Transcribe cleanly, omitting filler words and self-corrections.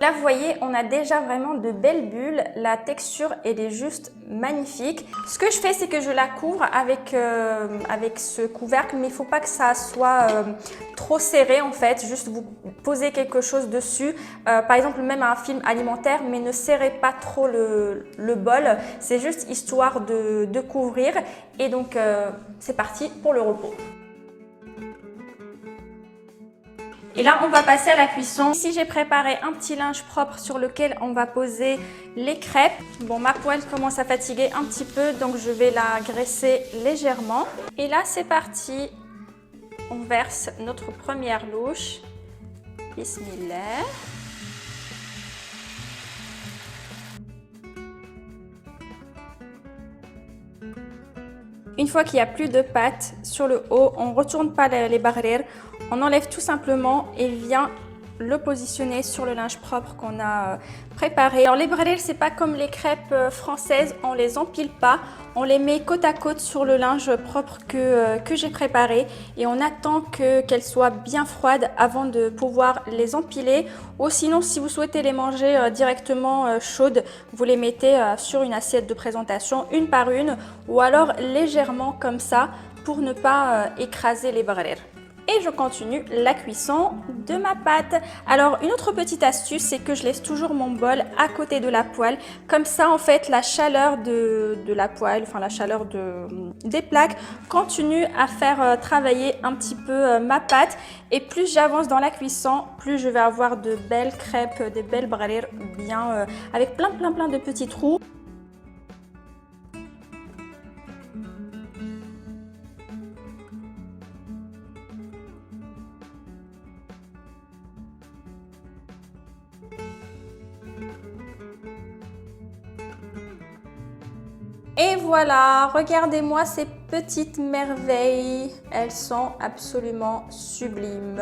Là, vous voyez, on a déjà vraiment de belles bulles. La texture, elle est juste magnifique. Ce que je fais, c'est que je la couvre avec ce couvercle, mais il ne faut pas que ça soit trop serré en fait. Juste vous posez quelque chose dessus, par exemple même un film alimentaire, mais ne serrez pas trop le bol. C'est juste histoire de couvrir. Et donc, c'est parti pour le repos. Et là, on va passer à la cuisson. Ici, j'ai préparé un petit linge propre sur lequel on va poser les crêpes. Bon, ma poêle commence à fatiguer un petit peu, donc je vais la graisser légèrement. Et là, c'est parti. On verse notre première louche. Bismillah. Une fois qu'il n'y a plus de pâte sur le haut, on ne retourne pas les barrières, on enlève tout simplement et vient le positionner sur le linge propre qu'on a préparé. Alors les barrières, c'est pas comme les crêpes françaises, on les empile pas, on les met côte à côte sur le linge propre que j'ai préparé et on attend qu'elles soient bien froides avant de pouvoir les empiler. Ou sinon, si vous souhaitez les manger directement chaudes, vous les mettez sur une assiette de présentation une par une ou alors légèrement comme ça pour ne pas écraser les barrières. Et je continue la cuisson de ma pâte. Alors une autre petite astuce, c'est que je laisse toujours mon bol à côté de la poêle. Comme ça en fait la chaleur de la poêle, enfin la chaleur des plaques continue à faire travailler un petit peu ma pâte. Et plus j'avance dans la cuisson, plus je vais avoir de belles crêpes, des belles bralères bien avec plein de petits trous. Et voilà, regardez-moi ces petites merveilles, elles sont absolument sublimes.